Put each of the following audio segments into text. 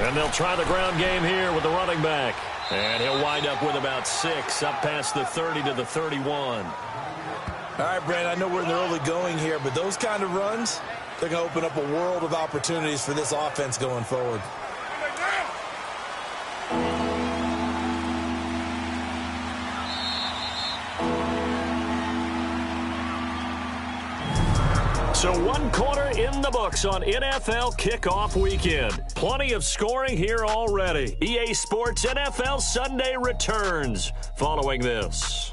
And they'll try the ground game here with the running back. And he'll wind up with about 6, up past the 30 to the 31. All right, Brandon, I know we're in the early going here, but those kind of runs, they're going to open up a world of opportunities for this offense going forward. So 1 quarter in the books on NFL kickoff weekend. Plenty of scoring here already. EA Sports NFL Sunday returns following this.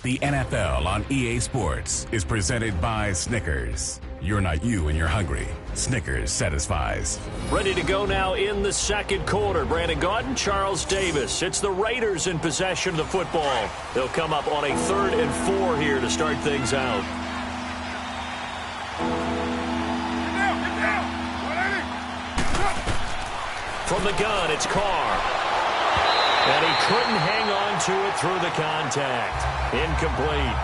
The NFL on EA Sports is presented by Snickers. You're not you when you're hungry. Snickers satisfies. Ready to go now in the second quarter. Brandon Gaudin, Charles Davis. It's the Raiders in possession of the football. They'll come up on a 3rd and 4 here to start things out. From the gun, it's Carr. And he couldn't hang on to it through the contact. Incomplete.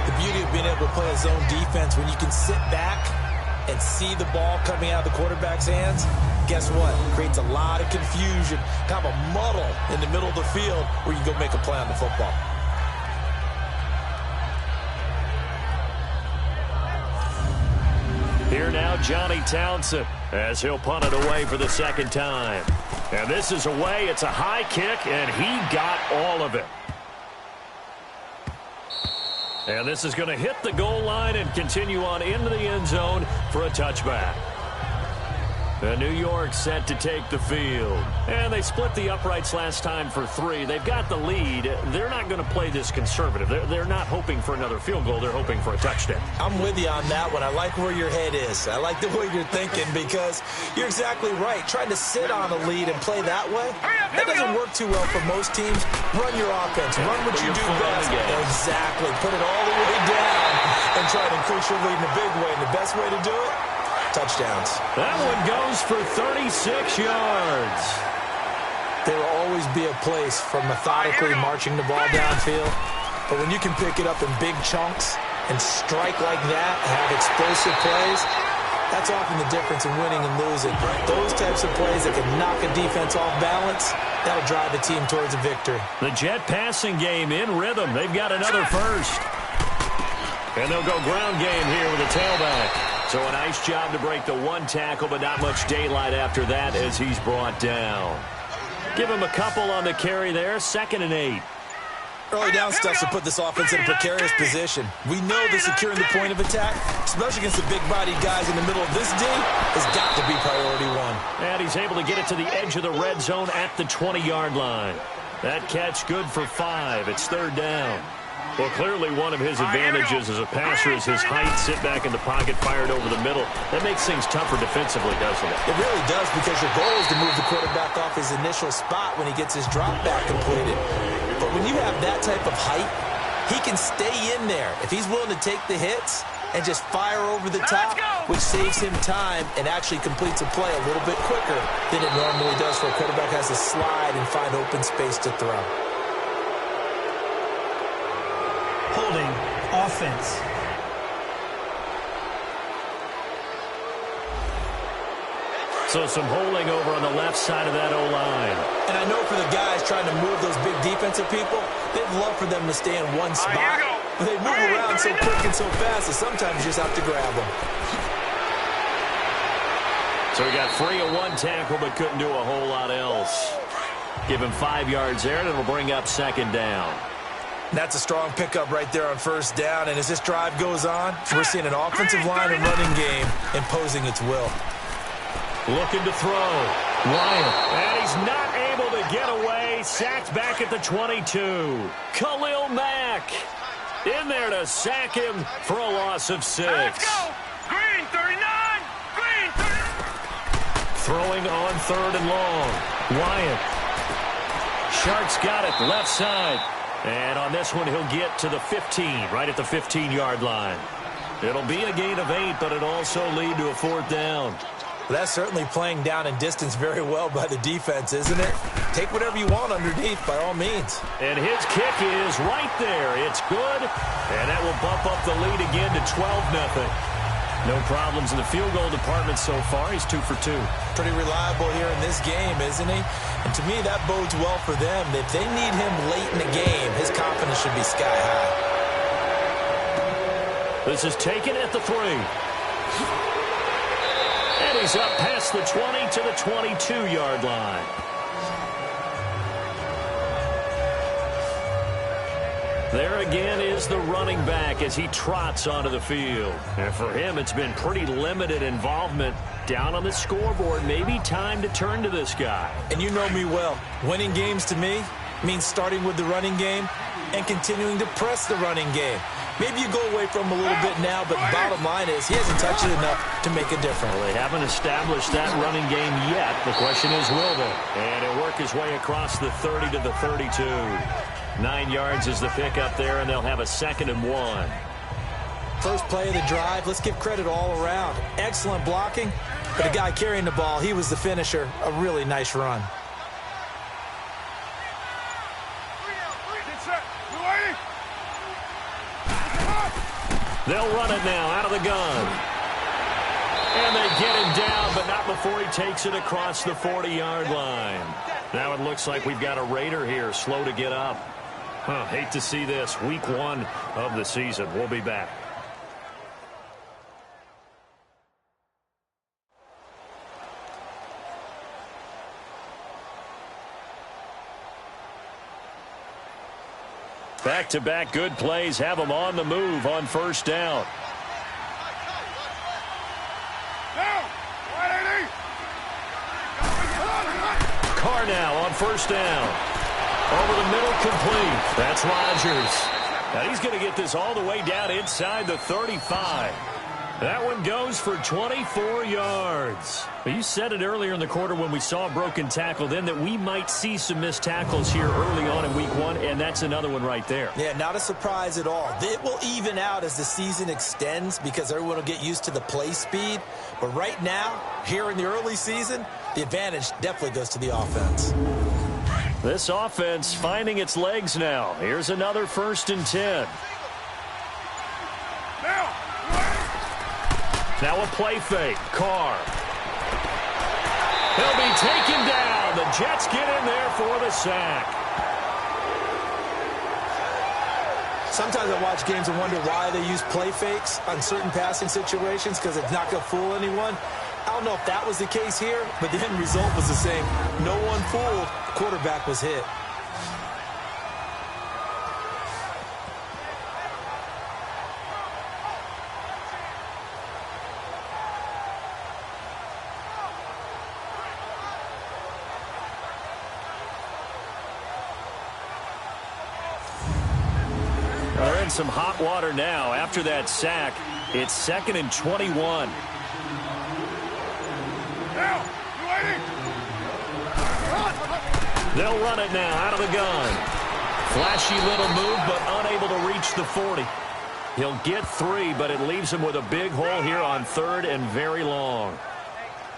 The beauty of being able to play a zone defense when you can sit back and see the ball coming out of the quarterback's hands, guess what? Creates a lot of confusion, kind of a muddle in the middle of the field where you go make a play on the football. Here now, Johnny Townsend, as he'll punt it away for the second time. And this is away. It's a high kick, and he got all of it. And this is going to hit the goal line and continue on into the end zone for a touchback. And New York set to take the field. And they split the uprights last time for 3. They've got the lead. They're not going to play this conservative. They're not hoping for another field goal. They're hoping for a touchdown. I'm with you on that one. I like where your head is. I like the way you're thinking because you're exactly right. Trying to sit on a lead and play that way, that doesn't work too well for most teams. Run your offense. Run what you do best. Exactly. Put it all the way down and try to increase your lead in a big way. And the best way to do it, touchdowns. That one goes for 36 yards. There will always be a place for methodically marching the ball downfield. But when you can pick it up in big chunks and strike like that, have explosive plays, that's often the difference in winning and losing. Those types of plays that can knock a defense off balance, that'll drive the team towards a victory. The jet passing game in rhythm. They've got another first. And they'll go ground game here with a tailback. So a nice job to break the 1 tackle, but not much daylight after that as he's brought down. Give him a couple on the carry there, 2nd and 8. Early down stuff to put this offense in a precarious position. We know that securing the point of attack, especially against the big-bodied guys in the middle of this D, has got to be priority 1. And he's able to get it to the edge of the red zone at the 20-yard line. That catch good for 5. It's 3rd down. Well, clearly one of his advantages as a passer is his height, sit back in the pocket, fired over the middle. That makes things tougher defensively, doesn't it? It really does, because your goal is to move the quarterback off his initial spot when he gets his drop back completed. But when you have that type of height, he can stay in there if he's willing to take the hits and just fire over the top, which saves him time and actually completes a play a little bit quicker than it normally does for a quarterback has to slide and find open space to throw. Holding offense. So some holding over on the left side of that O-line. And I know for the guys trying to move those big defensive people, they'd love for them to stay in one spot. But they move around so quick and so fast that sometimes you just have to grab them. So he got free of 1 tackle but couldn't do a whole lot else. Give him 5 yards there, and it'll bring up 2nd down. That's a strong pickup right there on 1st down. And as this drive goes on, we're seeing an offensive line and running game imposing its will. Looking to throw. Wyatt. And he's not able to get away. Sacked back at the 22. Khalil Mack in there to sack him for a loss of 6. Let's go. Green, 39. Green, 39. Throwing on 3rd and long. Wyatt. Sharks got it. Left side. And on this one, he'll get to the 15, right at the 15-yard line. It'll be a gain of 8, but it also lead to a 4th down. That's certainly playing down and distance very well by the defense, isn't it? Take whatever you want underneath, by all means. And his kick is right there. It's good, and that will bump up the lead again to 12-0. No problems in the field goal department so far. He's 2 for 2. Pretty reliable here in this game, isn't he? And to me, that bodes well for them. If they need him late in the game, his confidence should be sky high. This is taken at the 3. And he's up past the 20 to the 22-yard line. There again is the running back as he trots onto the field. And for him, it's been pretty limited involvement down on the scoreboard. Maybe time to turn to this guy. And you know me well. Winning games to me means starting with the running game and continuing to press the running game. Maybe you go away from him a little bit now, but the bottom line is he hasn't touched it enough to make a difference. Well, they haven't established that running game yet. The question is, will they? And he'll work his way across the 30 to the 32. 9 yards is the pickup there, and they'll have a 2nd and 1. First play of the drive, let's give credit all around. Excellent blocking, but the guy carrying the ball, he was the finisher. A really nice run. They'll run it now out of the gun. And they get him down, but not before he takes it across the 40-yard line. Now it looks like we've got a Raider here, slow to get up. Hate to see this. Week 1 of the season. We'll be back. Back-to-back good plays have them on the move on first down. Carr now on first down. Over the middle, complete. That's Rodgers. Now he's going to get this all the way down inside the 35. That one goes for 24 yards. Well, you said it earlier in the quarter when we saw a broken tackle then that we might see some missed tackles here early on in week 1, and that's another one right there. Yeah, not a surprise at all. It will even out as the season extends because everyone will get used to the play speed. But right now, here in the early season, the advantage definitely goes to the offense. This offense finding its legs now. Here's another 1st and 10. Now a play fake. Carr. He'll be taken down. The Jets get in there for the sack. Sometimes I watch games and wonder why they use play fakes on certain passing situations because it's not going to fool anyone. I don't know if that was the case here, but the end result was the same. No one fooled. The quarterback was hit. They're in some hot water now. After that sack, it's 2nd and 21. They'll run it now out of the gun. Flashy little move, but unable to reach the 40. He'll get 3, but it leaves him with a big hole here on 3rd and very long.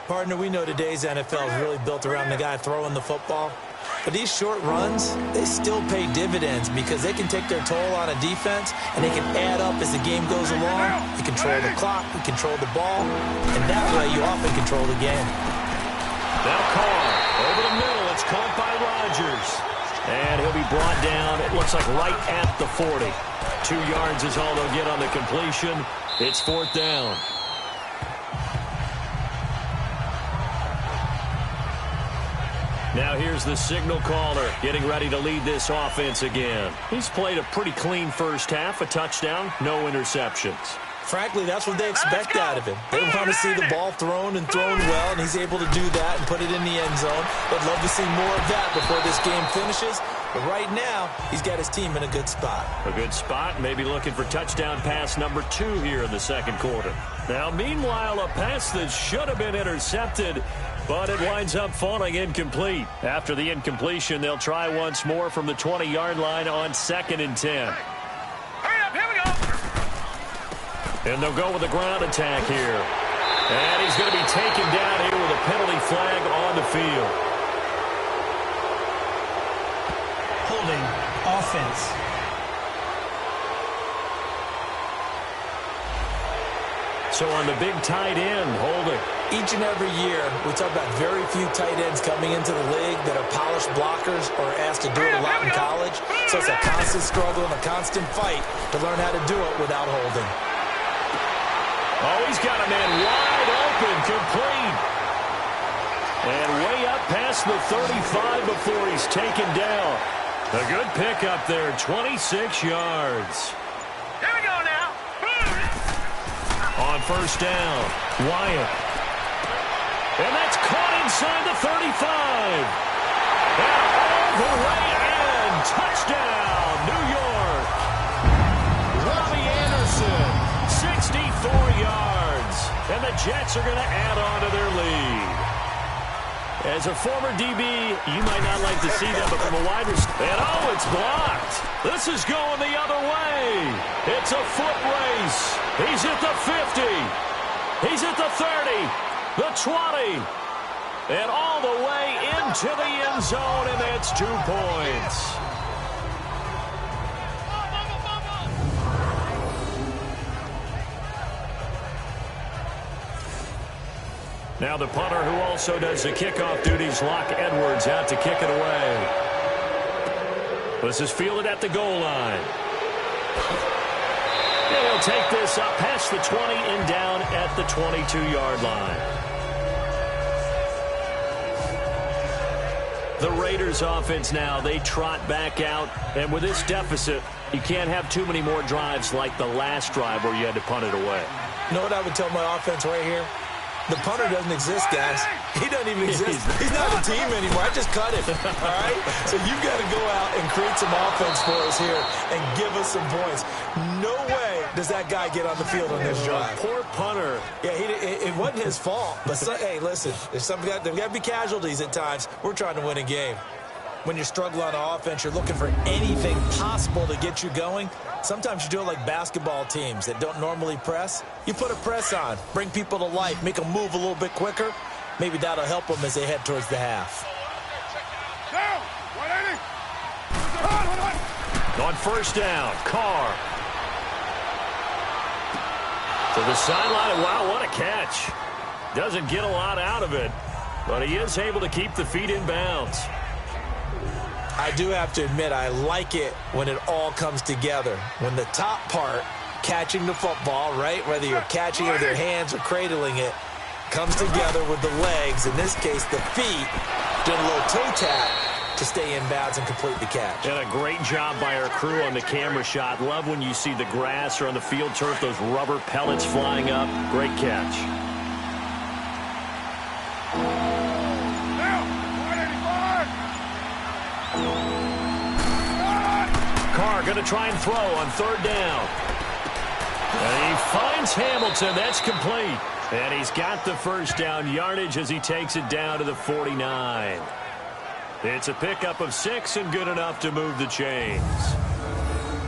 Partner, we know today's NFL is really built around the guy throwing the football. But these short runs, they still pay dividends because they can take their toll on a defense and they can add up as the game goes along. You control the clock, you control the ball, and that way you often control the game. Now Carr over the middle. It's caught by Rodgers. And he'll be brought down, it looks like right at the 40. 2 yards is all they'll get on the completion. It's 4th down. Now here's the signal caller getting ready to lead this offense again. He's played a pretty clean first half, a touchdown, no interceptions. Frankly, that's what they expect out of him. They want to see the ball thrown and thrown well, and he's able to do that and put it in the end zone. They'd love to see more of that before this game finishes. But right now, he's got his team in a good spot. A good spot, maybe looking for touchdown pass number 2 here in the 2nd quarter. Now, meanwhile, a pass that should have been intercepted, but it winds up falling incomplete. After the incompletion, they'll try once more from the 20-yard line on 2nd and 10. Hurry up, here we go. And they'll go with a ground attack here. And he's going to be taken down here with a penalty flag on the field. Holding offense. So on the big tight end, holding. Each and every year, we talk about very few tight ends coming into the league that are polished blockers or asked to do it a lot in college. So it's a constant struggle and a constant fight to learn how to do it without holding. Oh, he's got a man wide open, complete. And way up past the 35 before he's taken down. A good pickup there, 26 yards. Here we go now. On first down, Wyatt. And that's caught inside the 35. And all the way in. Touchdown, New York. Robbie Anderson, 64 yards. And the Jets are going to add on to their lead. As a former DB, you might not like to see that, but from a wide receiver. And oh, it's blocked. This is going the other way. It's a foot race. He's at the 50. He's at the 30. The 20. And all the way into the end zone, and that's 2 points. Now the punter who also does the kickoff duties, Locke Edwards, out to kick it away. This is fielded at the goal line. And he'll take this up past the 20 and down at the 22-yard line. The Raiders offense now, they trot back out. And with this deficit, you can't have too many more drives like the last drive where you had to punt it away. You know what I would tell my offense right here? The punter doesn't exist, guys. He doesn't even exist. He's not a team anymore. I just cut him, all right? So you've got to go out and create some offense for us here and give us some points. No way does that guy get on the field on this drive. Poor punter. Yeah, it wasn't his fault. But, hey, listen, there's got to be casualties at times. We're trying to win a game. When you're struggling on offense, you're looking for anything possible to get you going. Sometimes you do it like basketball teams that don't normally press. You put a press on, bring people to life, make them move a little bit quicker. Maybe that'll help them as they head towards the half. On first down, Carr. To the sideline. Wow, what a catch. Doesn't get a lot out of it, but he is able to keep the feet in bounds. I do have to admit, I like it when it all comes together. When the top part, catching the football, right, whether you're catching it with your hands or cradling it, comes together with the legs, in this case the feet, doing a little toe tap to stay in bounds and complete the catch. And a great job by our crew on the camera shot. Love when you see the grass or on the field turf, those rubber pellets flying up. Great catch. Carr going to try and throw on third down. And he finds Hamilton. That's complete. And he's got the first down yardage as he takes it down to the 49. It's a pickup of 6 and good enough to move the chains.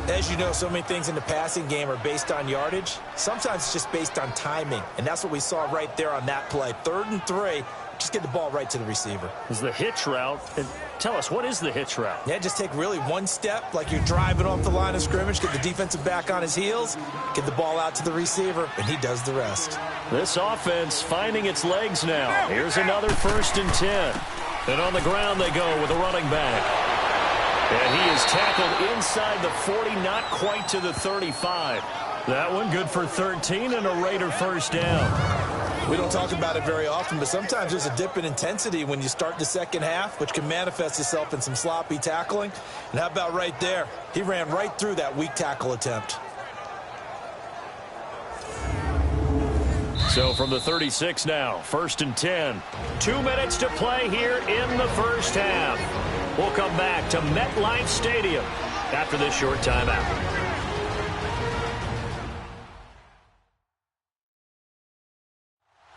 As you know, so many things in the passing game are based on yardage. Sometimes it's just based on timing. And that's what we saw right there on that play. 3rd and 3. Just get the ball right to the receiver. It's the hitch route. And tell us, what is the hitch route? Yeah, just take really one step like you're driving off the line of scrimmage, get the defensive back on his heels, get the ball out to the receiver, and he does the rest. This offense finding its legs now. Here's another 1st and 10. And on the ground they go with a running back. And he is tackled inside the 40, not quite to the 35. That one good for 13 and a Raider first down. We don't talk about it very often, but sometimes there's a dip in intensity when you start the second half, which can manifest itself in some sloppy tackling. And how about right there? He ran right through that weak tackle attempt. So from the 36 now, 1st and 10. 2 minutes to play here in the first half. We'll come back to MetLife Stadium after this short timeout.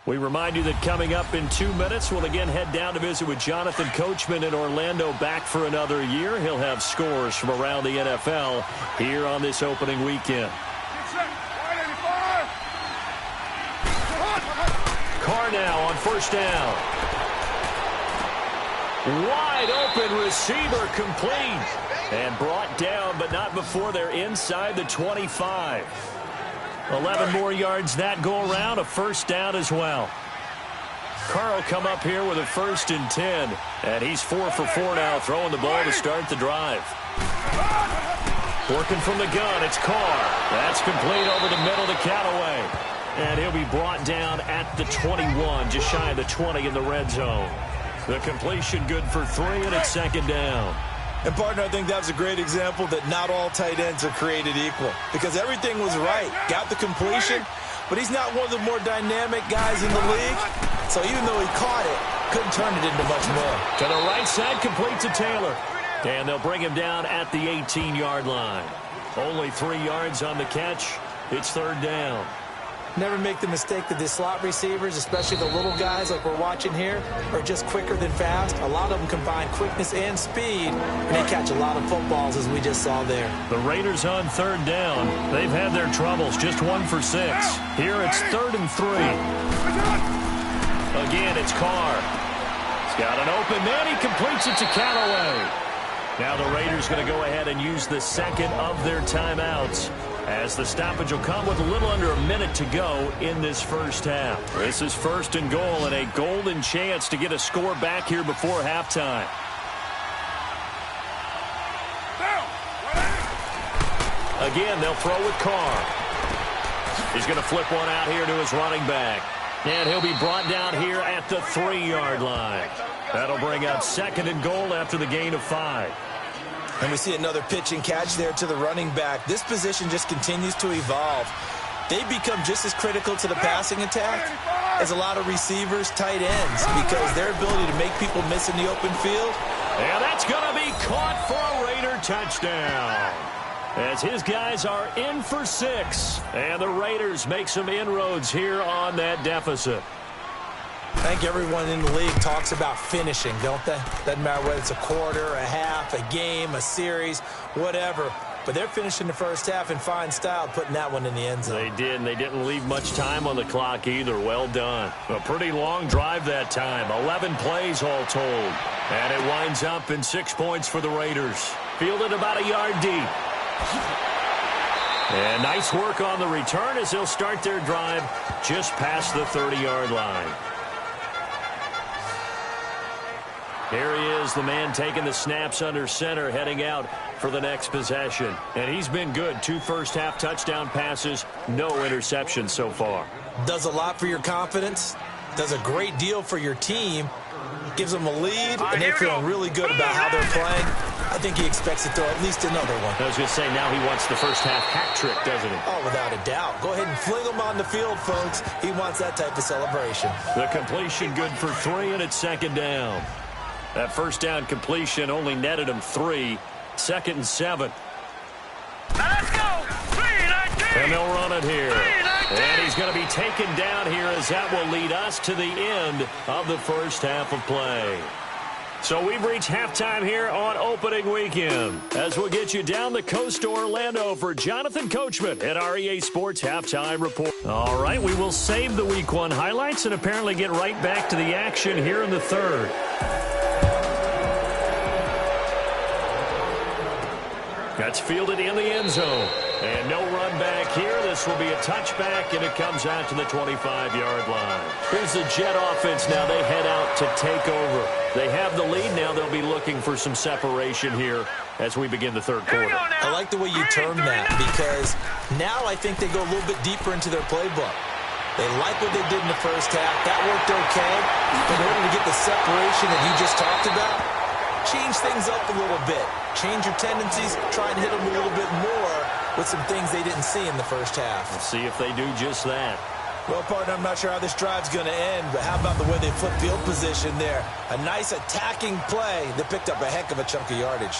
We remind you that coming up in 2 minutes, we'll again head down to visit with Jonathan Coachman in Orlando, back for another year. He'll have scores from around the NFL here on this opening weekend. Carr now on first down. Wide open receiver complete. And brought down, but not before they're inside the 25. 11 more yards that go around, a first down as well. Carr will come up here with a 1st and 10. And he's 4 for 4 now, throwing the ball to start the drive. Working from the gun, it's Carr. That's complete over the middle to Callaway. And he'll be brought down at the 21, just shy of the 20 in the red zone. The completion good for 3, and it's 2nd down. And, partner, I think that's a great example that not all tight ends are created equal. Because everything was right. Got the completion, but he's not one of the more dynamic guys in the league. So even though he caught it, couldn't turn it into much more. To the right side, complete to Taylor. And they'll bring him down at the 18-yard line. Only 3 yards on the catch. It's 3rd down. Never make the mistake that the slot receivers, especially the little guys like we're watching here, are just quicker than fast. A lot of them combine quickness and speed, and they catch a lot of footballs, as we just saw there. The Raiders on 3rd down. They've had their troubles, just 1 for 6. Here it's 3rd and 3. Again, it's Carr. He's got an open man. He completes it to Callaway. Now the Raiders going to go ahead and use the 2nd of their timeouts, as the stoppage will come with a little under a minute to go in this first half. This is 1st and goal and a golden chance to get a score back here before halftime. Again, they'll throw with Carr. He's going to flip one out here to his running back. And he'll be brought down here at the 3-yard line. That'll bring up 2nd and goal after the gain of 5. And we see another pitch and catch there to the running back. This position just continues to evolve. They become just as critical to the passing attack as a lot of receivers, tight ends, because their ability to make people miss in the open field. And that's going to be caught for a Raider touchdown, as his guys are in for 6. And the Raiders make some inroads here on that deficit. I think everyone in the league talks about finishing, don't they? Doesn't matter whether it's a quarter, a half, a game, a series, whatever. But they're finishing the first half in fine style, putting that one in the end zone. They did, and they didn't leave much time on the clock either. Well done. A pretty long drive that time. 11 plays all told. And it winds up in 6 points for the Raiders. Fielded about a yard deep. And nice work on the return as they'll start their drive just past the 30-yard line. Here he is, the man taking the snaps under center, heading out for the next possession. And he's been good. 2 first-half touchdown passes, no interceptions so far. Does a lot for your confidence, does a great deal for your team, gives them a lead, and they're feeling really good about how they're playing. I think he expects to throw at least another one. I was going to say, now he wants the first-half hat trick, doesn't he? Oh, without a doubt. Go ahead and fling him on the field, folks. He wants that type of celebration. The completion good for 3, and it's 2nd down. That first down completion only netted him 3. 2nd and 7. Let's go. 3-19. And they'll run it here. 3-19. And he's going to be taken down here, as that will lead us to the end of the first half of play. So we've reached halftime here on opening weekend, as we'll get you down the coast to Orlando for Jonathan Coachman at our EA Sports Halftime Report. All right, we will save the Week 1 highlights and apparently get right back to the action here in the 3rd. That's fielded in the end zone. And no run back here. This will be a touchback, and it comes out to the 25-yard line. Here's the Jet offense now. They head out to take over. They have the lead. Now they'll be looking for some separation here as we begin the 3rd quarter. I like the way you term that, because now I think they go a little bit deeper into their playbook. They like what they did in the first half. That worked okay. But in order to get the separation that you just talked about, change things up a little bit. Change your tendencies. Try and hit them a little bit more with some things they didn't see in the first half. Let's see if they do just that. Well, partner, I'm not sure how this drive's going to end, but how about the way they flip field position there? A nice attacking play that picked up a heck of a chunk of yardage.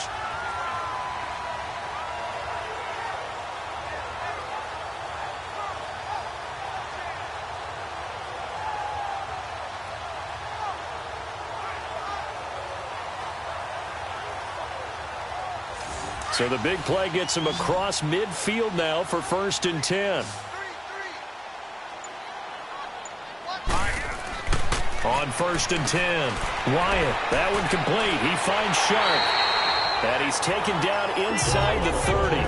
So the big play gets him across midfield now for 1st and 10. On 1st and 10. Wyatt, that one complete. He finds Sharp. And he's taken down inside the 30.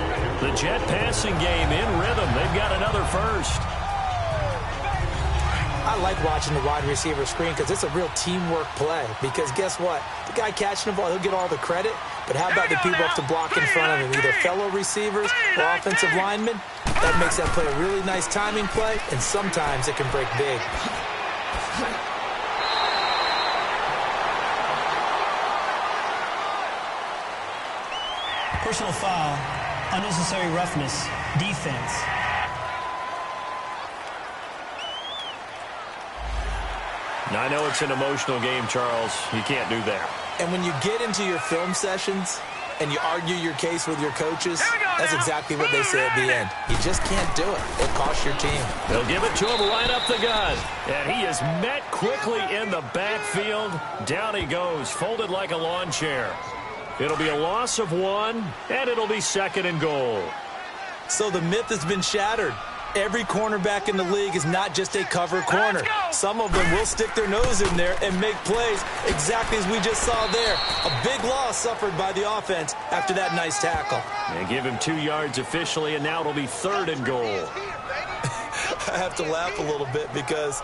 The Jet passing game in rhythm. They've got another first. I like watching the wide receiver screen because it's a real teamwork play. Because guess what? The guy catching the ball, he'll get all the credit. But how about the people up to block in front of him? Either fellow receivers or offensive linemen. That makes that play a really nice timing play. And sometimes it can break big. Personal foul, unnecessary roughness, defense. Now, I know it's an emotional game, Charles. You can't do that. And when you get into your film sessions and you argue your case with your coaches, that's exactly what they say at the end. You just can't do it. It costs your team. They'll give it to him right up the gut. And he is met quickly in the backfield. Down he goes, folded like a lawn chair. It'll be a loss of 1, and it'll be 2nd and goal. So the myth has been shattered. Every cornerback in the league is not just a cover corner. Some of them will stick their nose in there and make plays exactly as we just saw there. A big loss suffered by the offense after that nice tackle. They give him 2 yards officially, and now it'll be 3rd and goal. I have to laugh a little bit because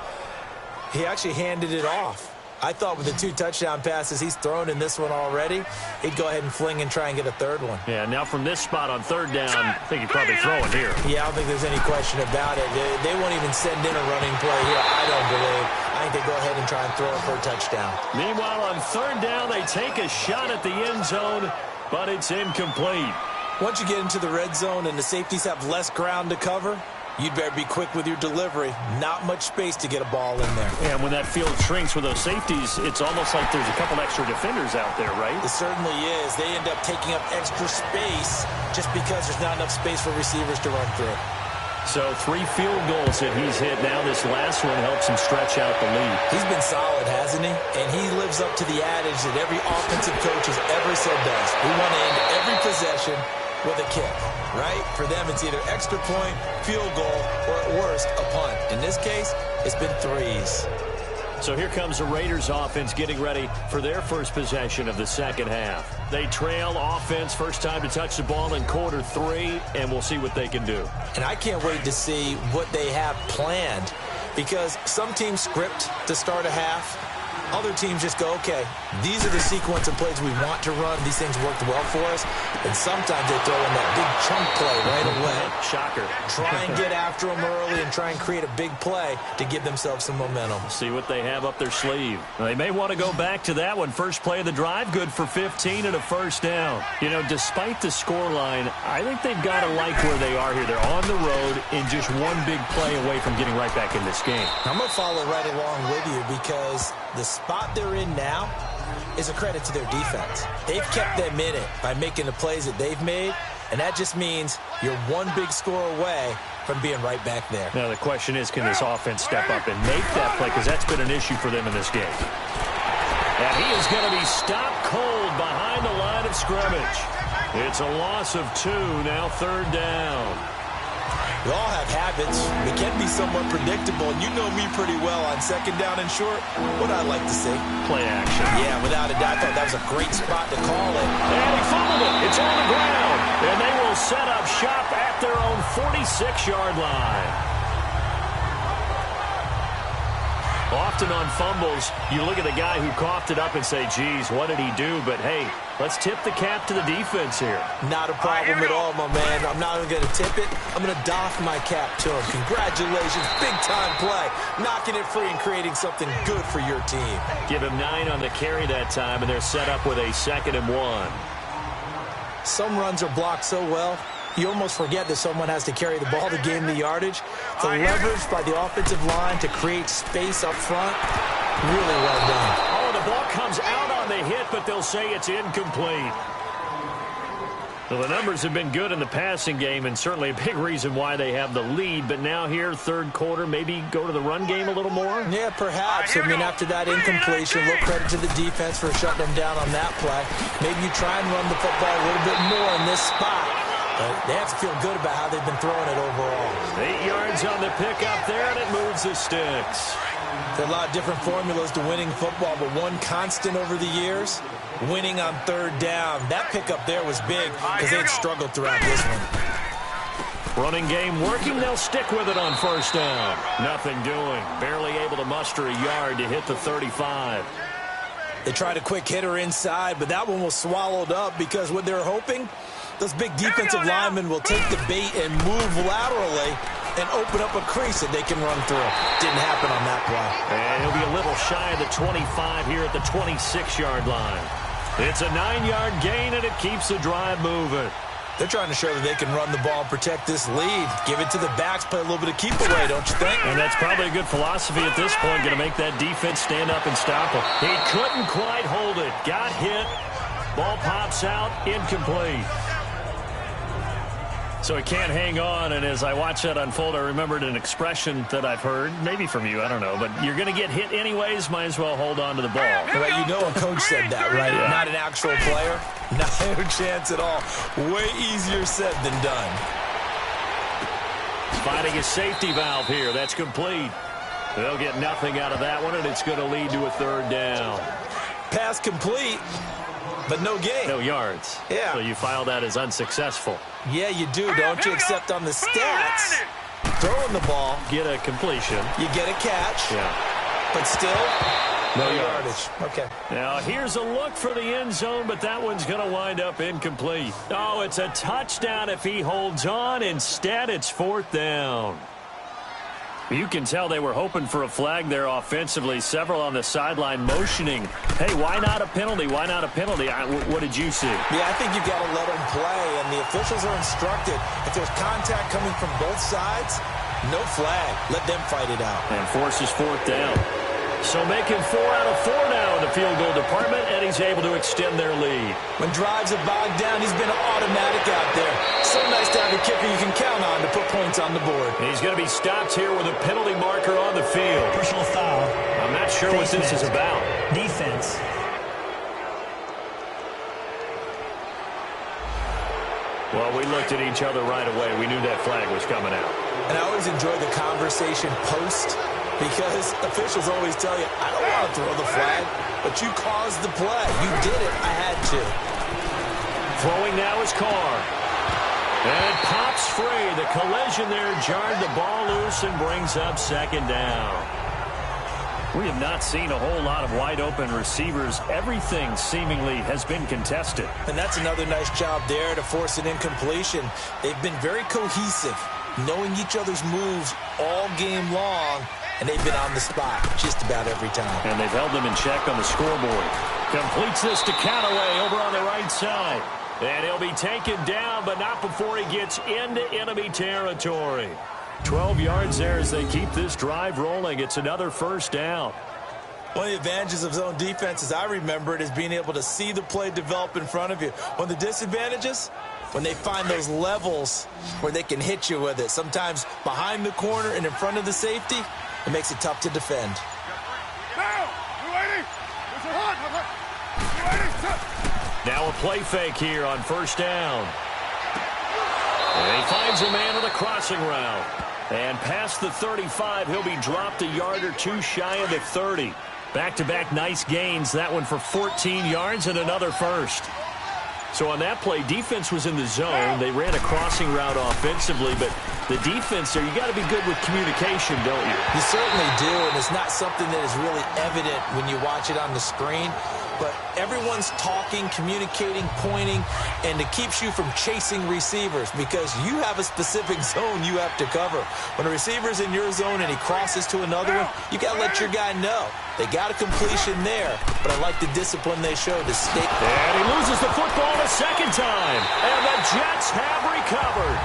he actually handed it off. I thought with the 2 touchdown passes he's thrown in this one already, he'd go ahead and fling and try and get a 3rd one. Yeah, now from this spot on 3rd down, I think he'd probably throw it here. Yeah, I don't think there's any question about it. They won't even send in a running play here, I don't believe. I think they go ahead and try and throw it for a touchdown. Meanwhile, on 3rd down, they take a shot at the end zone, but it's incomplete. Once you get into the red zone and the safeties have less ground to cover, you'd better be quick with your delivery. Not much space to get a ball in there. And when that field shrinks with those safeties, it's almost like there's a couple extra defenders out there, right? It certainly is. They end up taking up extra space just because there's not enough space for receivers to run through. So 3 field goals that he's hit. Now this last one helps him stretch out the lead. He's been solid, hasn't he? And he lives up to the adage that every offensive coach has ever said does. We want to end every possession with a kick, right? For them, it's either extra point, field goal, or at worst, a punt. In this case, it's been 3s. So here comes the Raiders offense getting ready for their first possession of the 2nd half. They trail offense, first time to touch the ball in quarter 3, and we'll see what they can do. And I can't wait to see what they have planned, because some teams script to start a half. Other teams just go, okay, these are the sequence of plays we want to run. These things worked well for us. And sometimes they throw in that big chunk play right away. Shocker. Try and get after them early and try and create a big play to give themselves some momentum. See what they have up their sleeve. They may want to go back to that one. First play of the drive, good for 15 and a first down. You know, despite the scoreline, I think they've got to like where they are here. They're on the road and just one big play away from getting right back in this game. I'm going to follow right along with you because the spot they're in now is a credit to their defense. They've kept them in it by making the plays that they've made, and that just means you're one big score away from being right back there. Now the question is, can this offense step up and make that play, because that's been an issue for them in this game. And he is going to be stopped cold behind the line of scrimmage. It's a loss of 2, now 3rd down. We all have habits. We can be somewhat predictable, and you know me pretty well on 2nd down and short. What I like to see. Play action. Yeah, without a doubt. I thought that was a great spot to call it. And he fumbled it. It's on the ground. And they will set up shop at their own 46-yard line. Often on fumbles, you look at the guy who coughed it up and say, geez, what did he do? But, hey, let's tip the cap to the defense here. Not a problem at all, my man. I'm not even going to tip it. I'm going to doff my cap to him. Congratulations. Big-time play. Knocking it free and creating something good for your team. Give him 9 on the carry that time, and they're set up with a 2nd and 1. Some runs are blocked so well, you almost forget that someone has to carry the ball to gain the yardage. The leverage by the offensive line to create space up front, really well done. Oh, the ball comes out on the hit, but they'll say it's incomplete. Well, the numbers have been good in the passing game, and certainly a big reason why they have the lead. But now here, 3rd quarter, maybe go to the run game a little more? Yeah, perhaps. I mean, after that incompletion, a little credit to the defense for shutting them down on that play. Maybe you try and run the football a little bit more in this spot. But they have to feel good about how they've been throwing it overall. 8 yards on the pickup there, and it moves the sticks. There are a lot of different formulas to winning football, but one constant over the years, winning on third down. That pickup there was big because they'd struggled throughout this one. Running game working, they'll stick with it on first down. Nothing doing. Barely able to muster a yard to hit the 35. They tried a quick hitter inside, but that one was swallowed up because what they're hoping, those big defensive linemen will take the bait and move laterally and open up a crease that they can run through. Didn't happen on that play. And he'll be a little shy of the 25 here at the 26-yard line. It's a 9-yard gain, and it keeps the drive moving. They're trying to show that they can run the ball and protect this lead. Give it to the backs, play a little bit of keep away, don't you think? And that's probably a good philosophy at this point, going to make that defense stand up and stop him. He couldn't quite hold it. Got hit. Ball pops out, incomplete. So he can't hang on, and as I watch that unfold, I remembered an expression that I've heard, maybe from you, I don't know, but you're going to get hit anyways, might as well hold on to the ball. Well, you know a coach said that, right? Yeah. Not an actual player. No chance at all. Way easier said than done. Finding a safety valve here. That's complete. They'll get nothing out of that one, and it's going to lead to a third down. Pass complete, but no gain. No yards. Yeah. So you file that as unsuccessful. Yeah, you do, don't you? Except on the stats, throwing the ball. Get a completion. You get a catch. Yeah. But still, no yardage. Okay. Now, here's a look for the end zone, but that one's going to wind up incomplete. Oh, it's a touchdown if he holds on. Instead, it's fourth down. You can tell they were hoping for a flag there offensively. Several on the sideline motioning. Hey, why not a penalty? Why not a penalty? What did you see? Yeah, I think you've got to let them play, and the officials are instructed. If there's contact coming from both sides, no flag. Let them fight it out. And forces fourth down. So making 4 out of 4 now in the field goal department, and he's able to extend their lead. When drives are bogged down, he's been an automatic out there. So nice to have a kicker you can count on to put points on the board. And he's going to be stopped here with a penalty marker on the field. Personal foul. I'm not sure what this is about. Defense. Well, we looked at each other right away. We knew that flag was coming out. And I always enjoy the conversation post, because officials always tell you, I don't want to throw the flag, but you caused the play. You did it. I had to. Throwing now is Carr. And it pops free. The collision there jarred the ball loose and brings up second down. We have not seen a whole lot of wide-open receivers. Everything seemingly has been contested. And that's another nice job there to force an incompletion. They've been very cohesive, knowing each other's moves all game long, and they've been on the spot just about every time. And they've held them in check on the scoreboard. Completes this to Callaway over on the right side. And he'll be taken down, but not before he gets into enemy territory. 12 yards there as they keep this drive rolling. It's another first down. One of the advantages of zone defense, as I remember it, is being able to see the play develop in front of you. One of the disadvantages, when they find those levels where they can hit you with it, sometimes behind the corner and in front of the safety, it makes it tough to defend. Now a play fake here on first down. And he finds a man on the crossing route. And past the 35, he'll be dropped a yard or two shy of the 30. Back-to-back nice gains. That one for 14 yards and another first. So on that play, defense was in the zone. They ran a crossing route offensively, but the defense there, you got to be good with communication, don't you? You certainly do, and it's not something that is really evident when you watch it on the screen. But everyone's talking, communicating, pointing, and it keeps you from chasing receivers because you have a specific zone you have to cover. When a receiver's in your zone and he crosses to another one, you got to let your guy know. They got a completion there, but I like the discipline they showed to stay. And he loses the football a second time, and the Jets have recovered.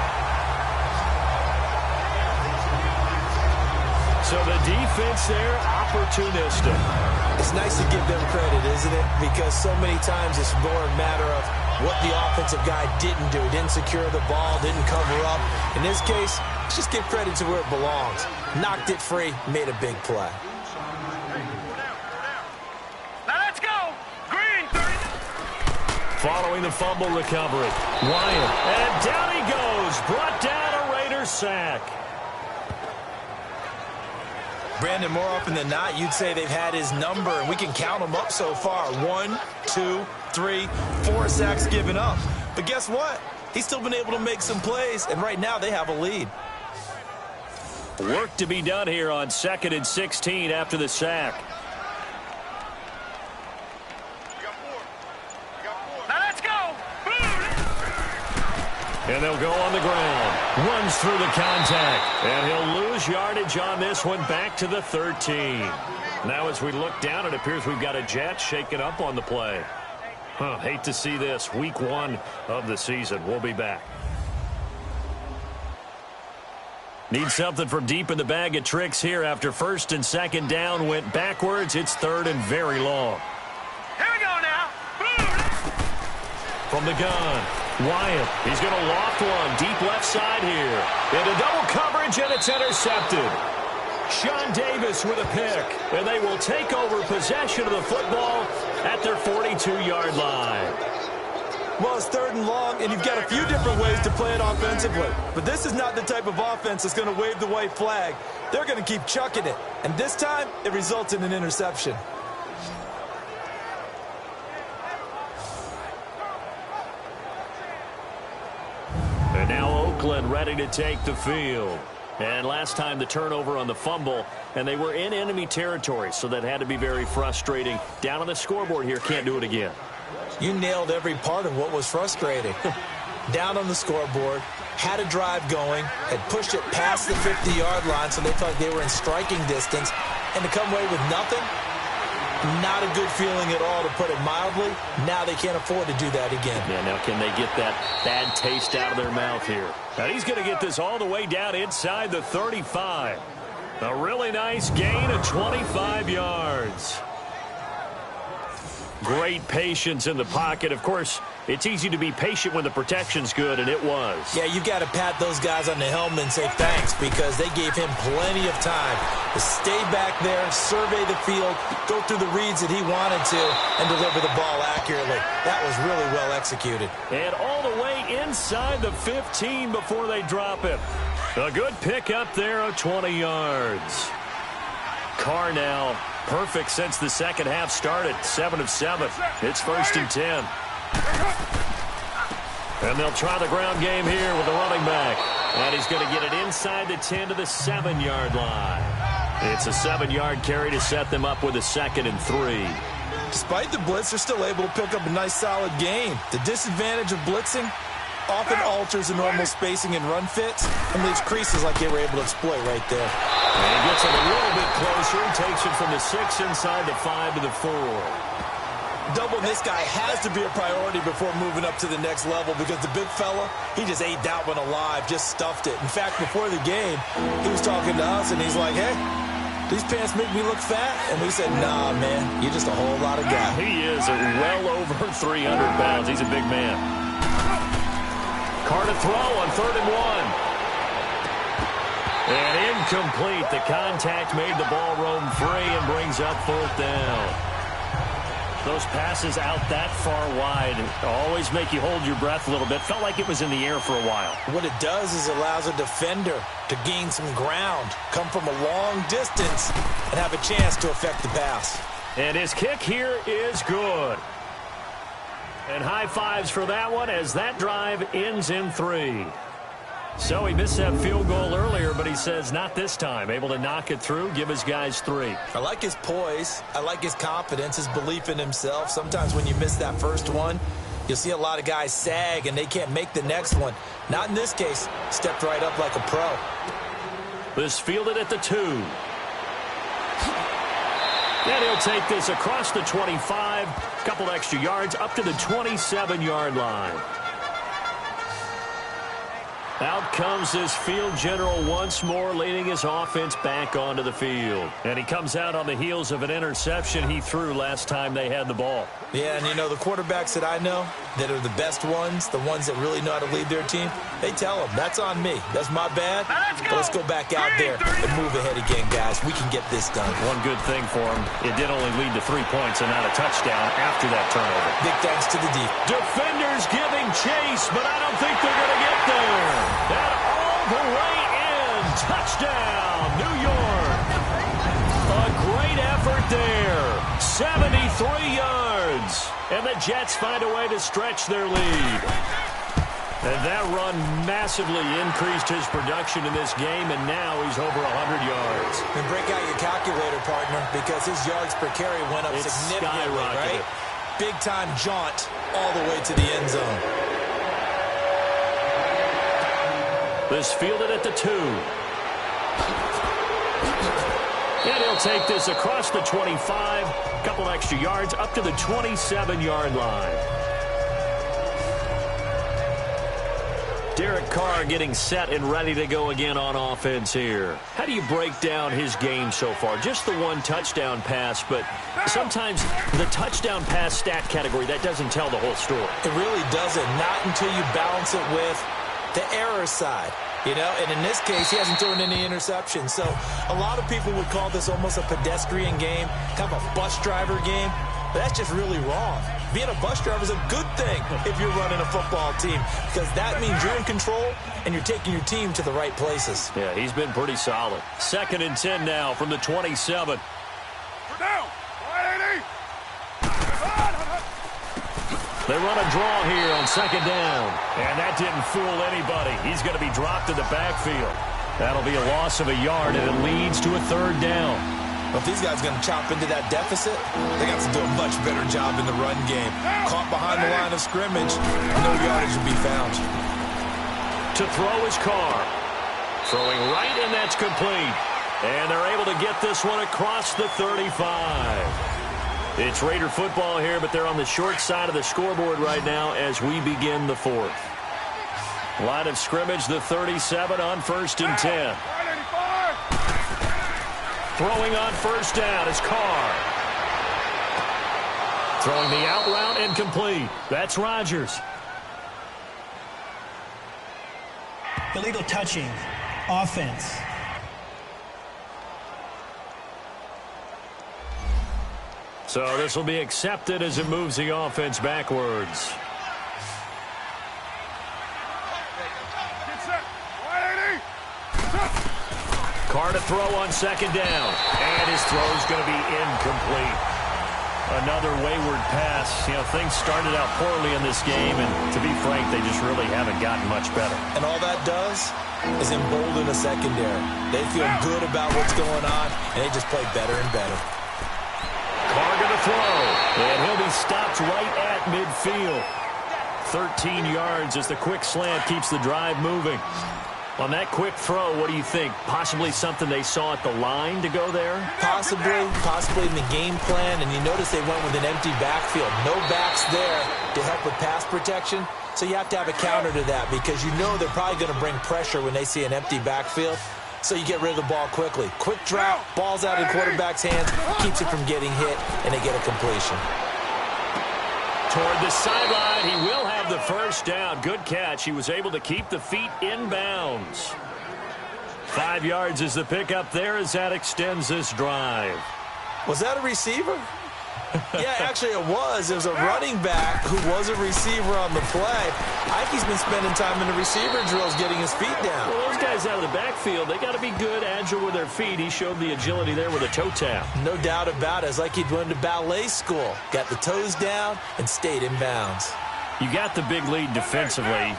So the defense there, opportunistic. It's nice to give them credit, isn't it? Because so many times it's more a matter of what the offensive guy didn't do. Didn't secure the ball, didn't cover up. In this case, let's just give credit to where it belongs. Knocked it free, made a big play. Now let's go. Green, 30. following the fumble recovery. Wyatt, and down he goes. Brought down a Raiders sack. Brandon, more often than not, you'd say they've had his number, and we can count them up so far. 1, 2, 3, 4 sacks given up. But guess what? He's still been able to make some plays, and right now they have a lead. Work to be done here on 2nd and 16 after the sack. Now let's go. And they'll go on the ground. Runs through the contact. And he'll lose yardage on this one, back to the 13. Now as we look down, it appears we've got a Jet shaking up on the play. Hate to see this. Week 1 of the season. We'll be back. Need something from deep in the bag of tricks here after 1st and 2nd down went backwards. It's 3rd and very long. Here we go now. From the gun, Wyatt. He's going to loft one deep left side here. Into double coverage, and it's intercepted. Sean Davis with a pick, and they will take over possession of the football at their 42-yard line. Well, it's 3rd and long, and you've got a few different ways to play it offensively. But this is not the type of offense that's going to wave the white flag. They're going to keep chucking it. And this time, it results in an interception. And now Oakland ready to take the field. And last time the turnover on the fumble, and they were in enemy territory, so that had to be very frustrating. Down on the scoreboard here, can't do it again. You nailed every part of what was frustrating. Down on the scoreboard, had a drive going, had pushed it past the 50-yard line so they felt like they were in striking distance, and to come away with nothing, not a good feeling at all, to put it mildly. Now they can't afford to do that again. Yeah, now can they get that bad taste out of their mouth here? Now he's going to get this all the way down inside the 35. A really nice gain of 25 yards. Great patience in the pocket. Of course, it's easy to be patient when the protection's good, and it was. Yeah, you've got to pat those guys on the helmet and say thanks, because they gave him plenty of time to stay back there, survey the field, go through the reads that he wanted to, and deliver the ball accurately. That was really well executed. And all the way inside the 15 before they drop it. A good pick up there of 20 yards. Carr now perfect since the second half started. 7 of 7. It's 1st and 10. And they'll try the ground game here with the running back. And he's going to get it inside the 10 to the 7-yard line. It's a 7-yard carry to set them up with a 2nd and 3. Despite the blitz, they're still able to pick up a nice solid gain. The disadvantage of blitzing often alters the normal spacing and run fits and leaves creases like they were able to exploit right there. And he gets it a little bit closer. Takes it from the 6 inside the 5 to the 4. Doubling this guy has to be a priority before moving up to the next level, because the big fella, he just ate that one alive, just stuffed it. In fact, before the game, he was talking to us, and he's like, hey, these pants make me look fat? And we said, nah, man, you're just a whole lot of guy. He is well over 300 pounds. He's a big man. Carr to throw on 3rd and 1. And incomplete. The contact made the ball roam free and brings up 4th down. Those passes out that far wide always make you hold your breath a little bit. Felt like it was in the air for a while. What it does is allows a defender to gain some ground, come from a long distance, and have a chance to affect the pass. And his kick here is good. And high fives for that one as that drive ends in 3. So he missed that field goal earlier, but he says not this time. Able to knock it through, give his guys 3. I like his poise. I like his confidence, his belief in himself. Sometimes when you miss that first one, you'll see a lot of guys sag and they can't make the next one. Not in this case. Stepped right up like a pro. This fielded at the 2. And he'll take this across the 25. Couple extra yards up to the 27-yard line. Out comes this field general once more, leading his offense back onto the field. And he comes out on the heels of an interception he threw last time they had the ball. Yeah, and you know, the quarterbacks that I know that are the best ones, the ones that really know how to lead their team, they tell them, that's on me. That's my bad. But let's go back out there and move ahead again, guys. We can get this done. One good thing for him, it did only lead to 3 points and not a touchdown after that turnover. Big thanks to the defense. Defenders giving chase, but I don't think they're going to get there. And all the way in. Touchdown, New York. A great effort there. 73 yards. And the Jets find a way to stretch their lead. And that run massively increased his production in this game, and now he's over 100 yards. And break out your calculator, partner, because his yards per carry went up significantly, right? Big-time jaunt all the way to the end zone. This fielded at the 2. And he'll take this across the 25. A couple extra yards up to the 27-yard line. Derek Carr getting set and ready to go again on offense here. How do you break down his game so far? Just the one touchdown pass, but sometimes the touchdown pass stat category, that doesn't tell the whole story. It really doesn't. Not until you balance it with the error side. You know, and in this case, he hasn't thrown any interceptions. So a lot of people would call this almost a pedestrian game, kind of a bus driver game. But that's just really wrong. Being a bus driver is a good thing if you're running a football team, because that means you're in control and you're taking your team to the right places. Yeah, he's been pretty solid. 2nd and 10 now from the 27. They run a draw here on 2nd down. And that didn't fool anybody. He's going to be dropped in the backfield. That'll be a loss of a yard, and it leads to a 3rd down. Well, if these guys are going to chop into that deficit, they got to do a much better job in the run game. Caught behind the line of scrimmage, no yardage will be found. To throw is Carr. Throwing right, and that's complete. And they're able to get this one across the 35. It's Raider football here, but they're on the short side of the scoreboard right now as we begin the 4th. Line of scrimmage, the 37 on 1st and 10. Throwing on 1st down is Carr. Throwing the out route and complete. That's Rodgers. Illegal touching. Offense. So this will be accepted as it moves the offense backwards. Carr to throw on 2nd down. And his throw is going to be incomplete. Another wayward pass. You know, things started out poorly in this game, and to be frank, they just really haven't gotten much better. And all that does is embolden the secondary. They feel good about what's going on, and they just play better and better. Carr going to throw, and he'll be stopped right at midfield. 13 yards as the quick slant keeps the drive moving. On that quick throw, what do you think? Possibly something they saw at the line to go there? Possibly in the game plan, and you notice they went with an empty backfield. No backs there to help with pass protection, so you have to have a counter to that because you know they're probably going to bring pressure when they see an empty backfield. So you get rid of the ball quickly. Quick drop, ball's out of the quarterback's hands, keeps it from getting hit, and they get a completion. Toward the sideline, he will have the 1st down. Good catch. He was able to keep the feet in bounds. 5 yards is the pickup there as that extends this drive. Was that a receiver? Yeah, actually it was. It was a running back who was a receiver on the play. Ike's been spending time in the receiver drills getting his feet down. Well, those guys out of the backfield, they got to be good, agile with their feet. He showed the agility there with a toe tap. No doubt about it. It's like he'd went to ballet school. Got the toes down and stayed in bounds. You got the big lead defensively.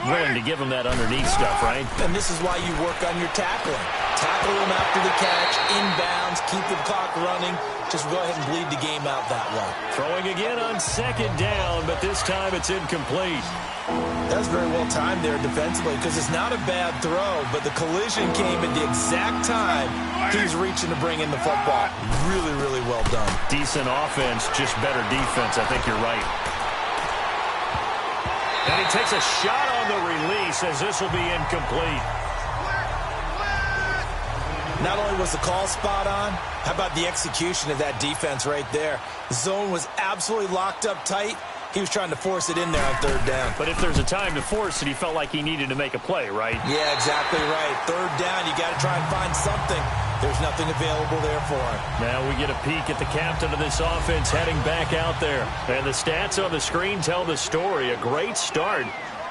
Willing to give him that underneath stuff, right? And this is why you work on your tackling. Tackle him after the catch, inbounds, keep the clock running. Just go ahead and bleed the game out that way. Throwing again on 2nd down, but this time it's incomplete. That was very well timed there defensively because it's not a bad throw, but the collision came at the exact time he's reaching to bring in the football. Really, really well done. Decent offense, just better defense. I think you're right. And he takes a shot on the release as this will be incomplete. Not only was the call spot on, how about the execution of that defense right there? The zone was absolutely locked up tight. He was trying to force it in there on third down. But if there's a time to force it, he felt like he needed to make a play, right? Yeah, exactly right. Third down, you got to try and find something. There's nothing available there for him. Now we get a peek at the captain of this offense heading back out there. And the stats on the screen tell the story. A great start.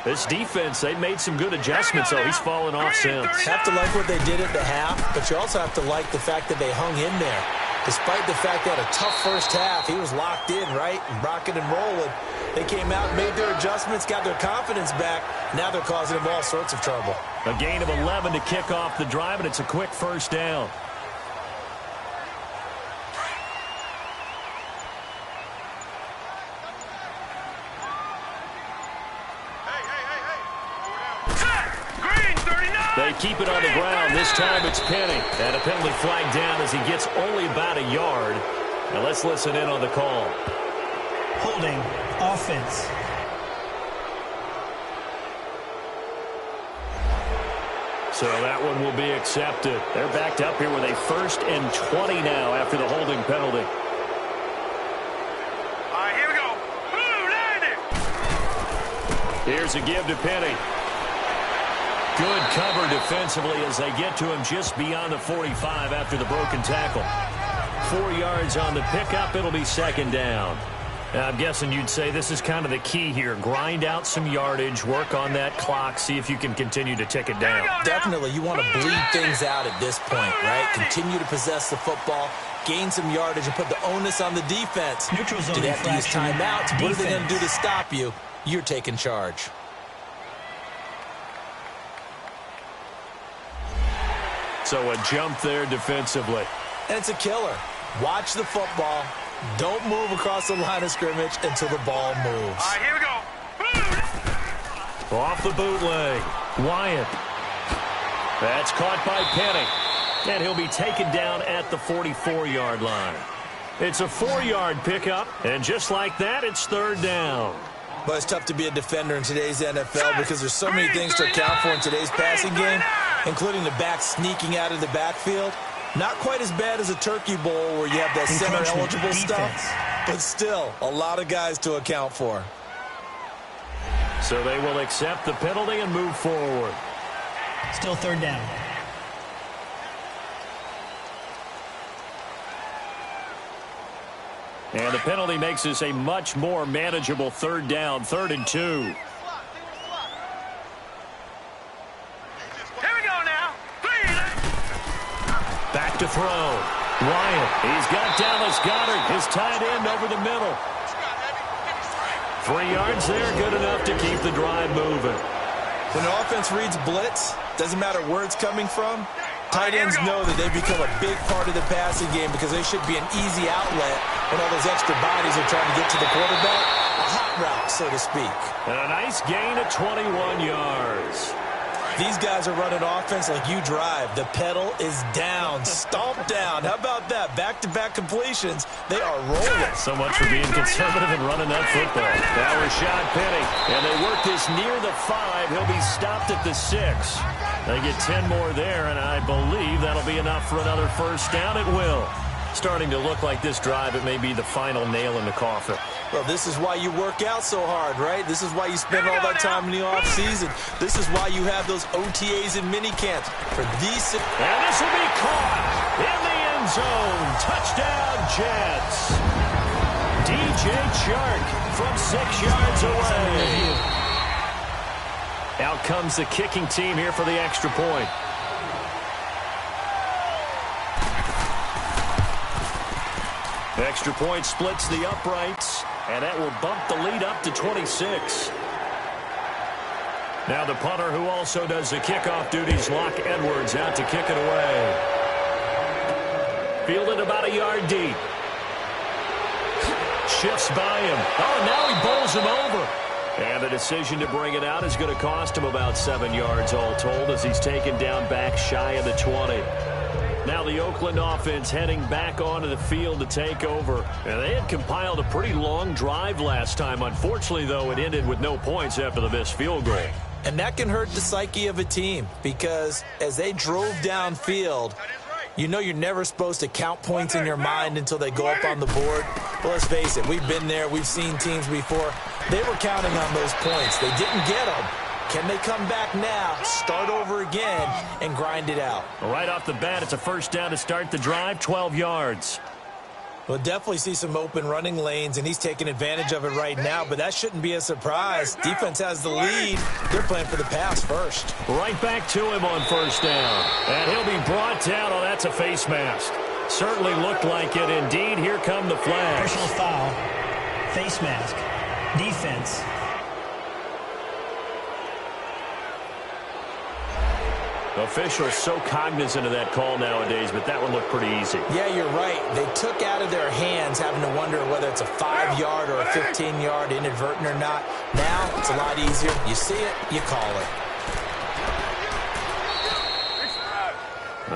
This defense, they made some good adjustments, so he's fallen off since. Have to like what they did at the half, but you also have to like the fact that they hung in there. Despite the fact they had a tough first half, he was locked in, right, and rocking and rolling. They came out, made their adjustments, got their confidence back. Now they're causing him all sorts of trouble. A gain of 11 to kick off the drive, and it's a quick first down. They keep it on the ground. This time it's Penny. And a penalty flag down as he gets only about a yard. Now let's listen in on the call. Holding, offense. So that one will be accepted. They're backed up here with a 1st and 20 now after the holding penalty. All right, here we go. Ooh, landed. Here's a give to Penny. Good cover defensively as they get to him just beyond the 45 after the broken tackle. 4 yards on the pickup. It'll be second down. Now, I'm guessing you'd say this is kind of the key here. Grind out some yardage, work on that clock, see if you can continue to tick it down. Definitely, you want to bleed things out at this point, right? Continue to possess the football, gain some yardage, and put the onus on the defense. Neutral zone Do they have to use infraction. timeouts? What are they going to do to Defense. stop you? You're taking charge. So a jump there defensively. And it's a killer. Watch the football. Don't move across the line of scrimmage until the ball moves. All right, here we go. Off the bootleg. Wyatt. That's caught by Penny. And he'll be taken down at the 44-yard line. It's a 4-yard pickup, and just like that, it's third down. But it's tough to be a defender in today's NFL because there's so many things to account for in today's passing game, including the back sneaking out of the backfield. Not quite as bad as a turkey bowl where you have that center-eligible stuff, but still a lot of guys to account for. So they will accept the penalty and move forward. Still third down. And the penalty makes this a much more manageable third down, 3rd and 2. Here we go now. Back to throw. Wyatt, he's got Dallas Goedert, his tight end over the middle. 3 yards there, good enough to keep the drive moving. When an offense reads blitz, doesn't matter where it's coming from, tight ends know that they become a big part of the passing game because they should be an easy outlet when all those extra bodies are trying to get to the quarterback. A hot route, so to speak. And a nice gain of 21 yards. These guys are running offense like you drive. The pedal is down, stomped down. How about that? Back-to-back completions. They are rolling. So much for being conservative and running that football. Now Rashad Penny, and they work this near the 5. He'll be stopped at the 6. They get 10 more there, and I believe that'll be enough for another first down. It will. Starting to look like this drive, it may be the final nail in the coffin. Well, this is why you work out so hard, right? This is why you spend all that time in the offseason. This is why you have those OTAs and minicamps. For these... And this will be caught in the end zone. Touchdown, Jets. DJ Chark from 6 yards away. Out comes the kicking team here for the extra point. Extra point splits the uprights, and that will bump the lead up to 26. Now the punter, who also does the kickoff duties, Locke Edwards, out to kick it away. Fielded about a yard deep. Shifts by him. Oh, now he bowls him over. And the decision to bring it out is going to cost him about 7 yards all told as he's taken down back shy of the 20. Now the Oakland offense heading back onto the field to take over. And they had compiled a pretty long drive last time. Unfortunately, though, it ended with no points after the missed field goal. And that can hurt the psyche of a team because as they drove downfield, you know you're never supposed to count points in your mind until they go up on the board. Well, let's face it, we've been there. We've seen teams before. They were counting on those points. They didn't get them. Can they come back now, start over again, and grind it out? Right off the bat, it's a first down to start the drive, 12 yards. We'll definitely see some open running lanes, and he's taking advantage of it right now, but that shouldn't be a surprise. Defense has the lead. They're playing for the pass first. Right back to him on first down. And he'll be brought down. Oh, that's a face mask. Certainly looked like it. Indeed, here come the flags. Personal foul. Face mask. Defense. Officials so cognizant of that call nowadays, but that one looked pretty easy. Yeah, you're right. They took out of their hands having to wonder whether it's a 5-yard or a 15-yard inadvertent or not. Now, it's a lot easier. You see it, you call it.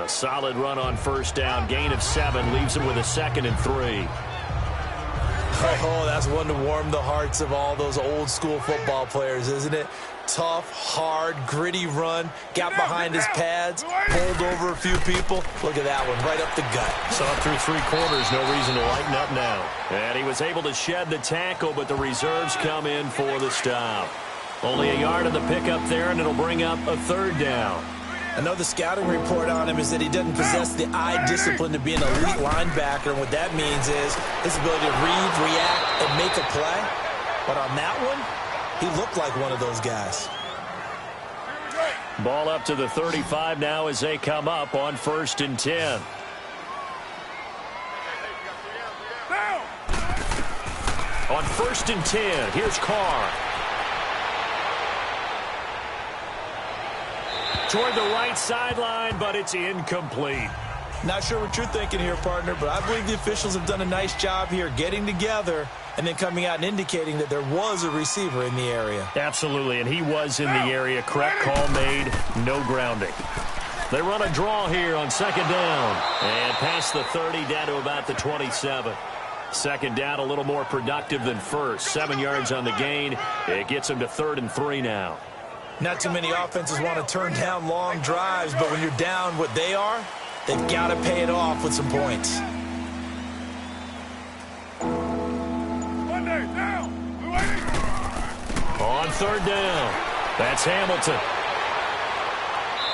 A solid run on first down. Gain of 7 leaves him with a 2nd and 3. Oh, that's one to warm the hearts of all those old school football players, isn't it? Tough, hard, gritty run. Got behind his pads, pulled over a few people. Look at that one, right up the gut. Saw it through 3 quarters, no reason to lighten up now. And he was able to shed the tackle, but the reserves come in for the stop. Only a yard on the pickup there, and it'll bring up a 3rd down. I know the scouting report on him is that he doesn't possess the eye discipline to be an elite linebacker, and what that means is his ability to read, react, and make a play. But on that one, he looked like one of those guys. Ball up to the 35 now as they come up on 1st and 10. On 1st and 10, here's Carr. Toward the right sideline, but it's incomplete. Not sure what you're thinking here, partner, but I believe the officials have done a nice job here getting together and then coming out and indicating that there was a receiver in the area. Absolutely, and he was in the area. Correct call made, no grounding. They run a draw here on 2nd down. And past the 30, down to about the 27. 2nd down, a little more productive than first. 7 yards on the gain. It gets him to 3rd and 3 now. Not too many offenses want to turn down long drives, but when you're down what they are, they've got to pay it off with some points. On 3rd down, that's Hamilton.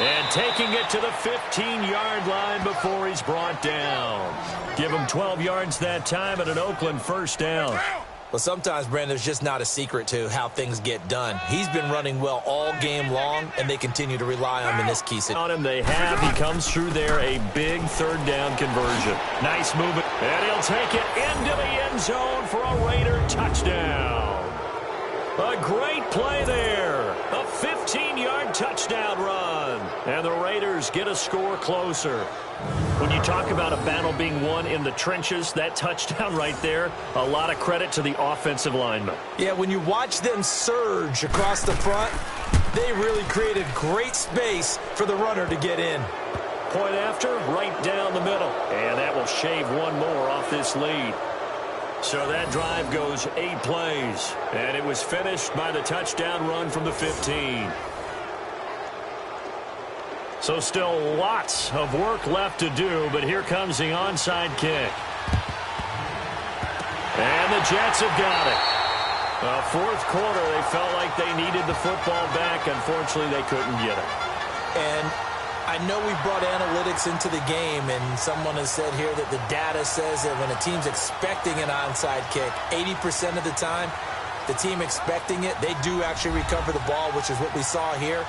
And taking it to the 15-yard line before he's brought down. Give him 12 yards that time and an Oakland 1st down. Well, sometimes, Brandon, there's just not a secret to how things get done. He's been running well all game long, and they continue to rely on him in this key situation. On him, they have. He comes through there, a big 3rd down conversion. Nice movement, and he'll take it into the end zone for a Raider touchdown. A great play there. A 15-yard touchdown run. And the Raiders get a score closer. When you talk about a battle being won in the trenches, that touchdown right there, a lot of credit to the offensive linemen. Yeah, when you watch them surge across the front, they really created great space for the runner to get in. Point after, right down the middle. And that will shave one more off this lead. So that drive goes 8 plays. And it was finished by the touchdown run from the 15. So still lots of work left to do, but here comes the onside kick. And the Jets have got it. 4th quarter, they felt like they needed the football back. Unfortunately, they couldn't get it. And I know we brought analytics into the game, and someone has said here that the data says that when a team's expecting an onside kick, 80% of the time, the team expecting it, they do actually recover the ball, which is what we saw here.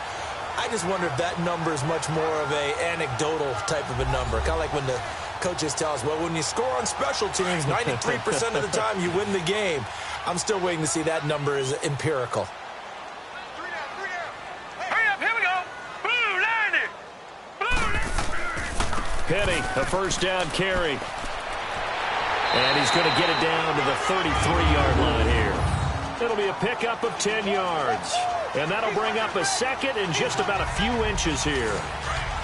I just wonder if that number is much more of a anecdotal type of a number. Kind of like when the coaches tell us, well, when you score on special teams, 93% of the time you win the game. I'm still waiting to see that number is empirical. Hurry up, here we go. Blue line it. Penny, a 1st down carry. And he's going to get it down to the 33-yard line here. It'll be a pickup of 10 yards. And that'll bring up a second and just about a few inches here.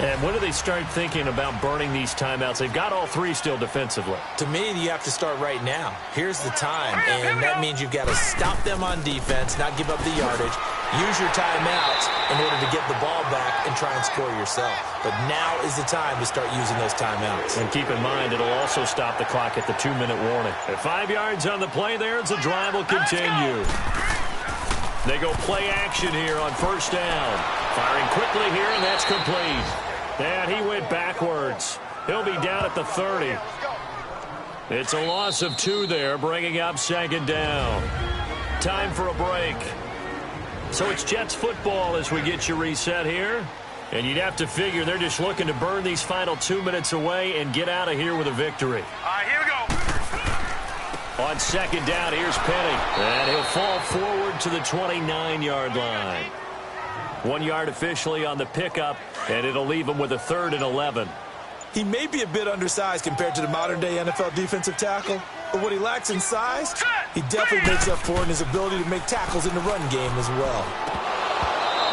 And when do they start thinking about burning these timeouts? They've got all three still defensively. To me, you have to start right now. Here's the time, and that means you've got to stop them on defense, not give up the yardage, use your timeouts in order to get the ball back and try and score yourself. But now is the time to start using those timeouts. And keep in mind, it'll also stop the clock at the 2-minute warning. At 5 yards on the play there, the drive will continue. They go play action here on first down. Firing quickly here, and that's complete. And he went backwards. He'll be down at the 30. It's a loss of 2 there, bringing up second down. Time for a break. So it's Jets football as we get you reset here. And you'd have to figure they're just looking to burn these final 2 minutes away and get out of here with a victory. All right, here we go. On second down, here's Penny. And he'll fall forward to the 29-yard line. 1 yard officially on the pickup, and it'll leave him with a 3rd and 11. He may be a bit undersized compared to the modern-day NFL defensive tackle, but what he lacks in size, he definitely makes up for in his ability to make tackles in the run game as well.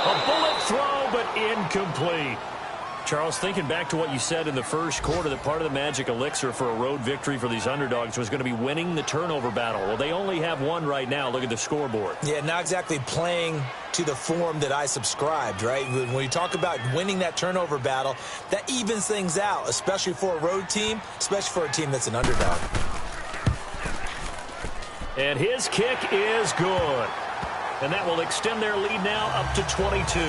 A bullet throw, but incomplete. Charles, thinking back to what you said in the first quarter, that part of the magic elixir for a road victory for these underdogs was going to be winning the turnover battle. Well, they only have one right now. Look at the scoreboard. Yeah, not exactly playing to the form that I subscribed, right? When you talk about winning that turnover battle, that evens things out, especially for a road team, especially for a team that's an underdog. And his kick is good. And that will extend their lead now up to 22.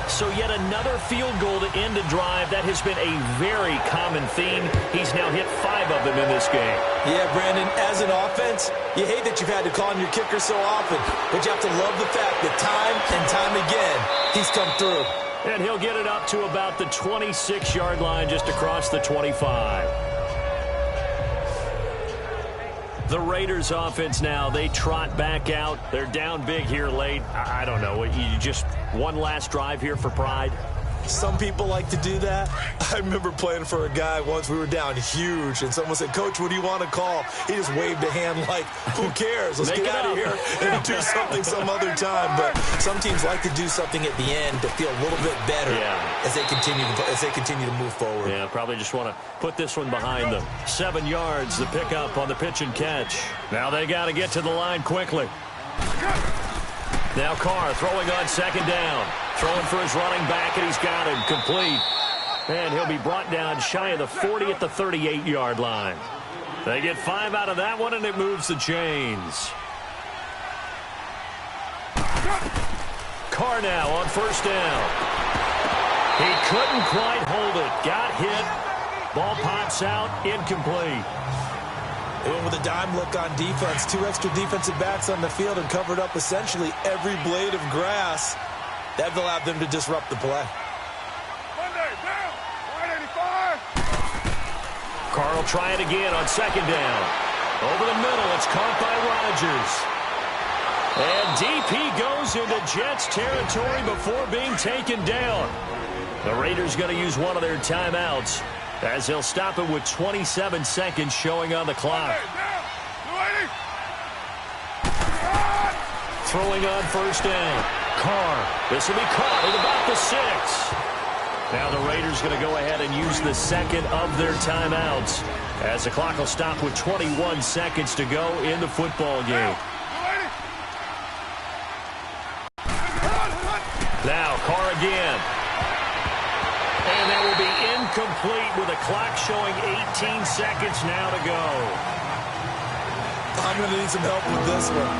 So yet another field goal to end a drive. That has been a very common theme. He's now hit 5 of them in this game. Yeah, Brandon, as an offense, you hate that you've had to call on your kicker so often, but you have to love the fact that time and time again, he's come through. And he'll get it up to about the 26-yard line, just across the 25. The Raiders offense now, they trot back out. They're down big here late. I don't know. You just one last drive here for pride? Some people like to do that. I remember playing for a guy once. We were down huge, and someone said, "Coach, what do you want to call?" He just waved a hand like, who cares? Let's get out of here and do something some other time. But some teams like to do something at the end to feel a little bit better as they continue to move forward. Yeah, probably just want to put this one behind them. 7 yards, the pickup on the pitch and catch. Now they got to get to the line quickly. Now Carr throwing on second down. Throwing for his running back, and he's got him complete. And he'll be brought down shy of the 40 at the 38-yard line. They get 5 out of that one, and it moves the chains. Carr now on first down. He couldn't quite hold it. Got hit. Ball pops out. Incomplete. They went with a dime look on defense. 2 extra defensive backs on the field and covered up essentially every blade of grass. That allowed them to disrupt the play. Monday, down. 185. Carr will try it again on second down. Over the middle, it's caught by Rodgers. And DP goes into Jets territory before being taken down. The Raiders going to use one of their timeouts as they'll stop it with 27 seconds showing on the clock. Throwing on first down. Carr. This will be caught at about the 6. Now the Raiders going to go ahead and use the second of their timeouts as the clock will stop with 21 seconds to go in the football game. Now Carr again. And that will be incomplete with the clock showing 18 seconds now to go. I'm going to need some help with this one.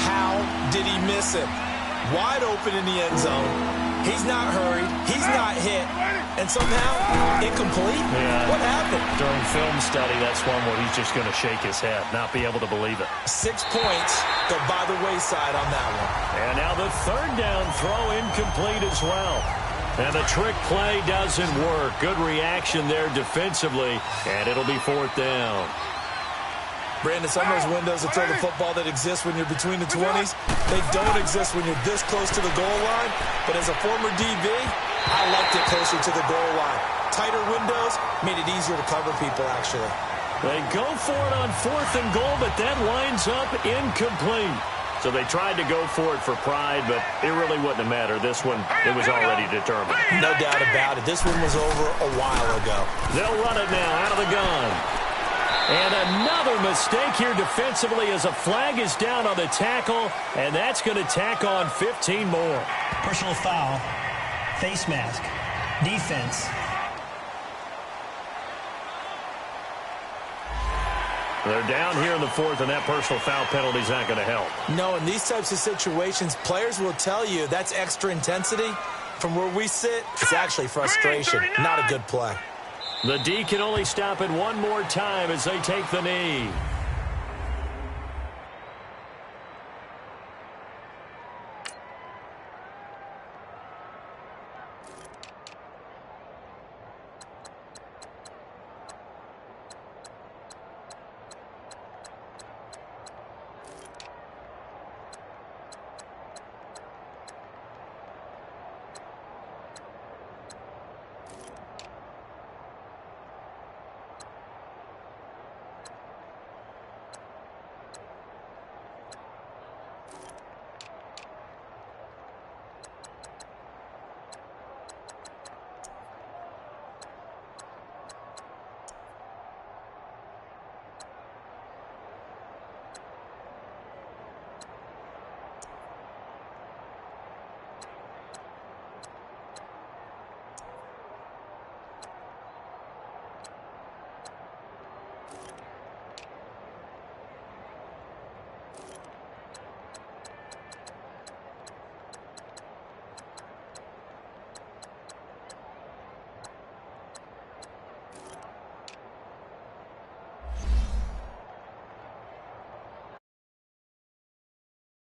How did he miss it? Wide open in the end zone. He's not hurried. He's not hit. And somehow, incomplete? Yeah. What happened? During film study, that's one where he's just going to shake his head, not be able to believe it. 6 points go by the wayside on that one. And now the third down throw incomplete as well. And the trick play doesn't work. Good reaction there defensively, and it'll be 4th down. Brandon, some of those windows to throw the football that exist when you're between the 20s, they don't exist when you're this close to the goal line. But as a former DB, I liked it closer to the goal line. Tighter windows made it easier to cover people, actually. They go for it on 4th and goal, but that winds up incomplete. So they tried to go for it for pride, but it really wouldn't have mattered. This one, it was already determined. No doubt about it. This one was over a while ago. They'll run it now out of the gun. And another mistake here defensively as a flag is down on the tackle, and that's going to tack on 15 more. Personal foul. Face mask. Defense. They're down here in the fourth, and that personal foul penalty is not going to help. No, in these types of situations, players will tell you that's extra intensity. From where we sit, it's actually frustration, not a good play. The D can only stop it one more time as they take the knee.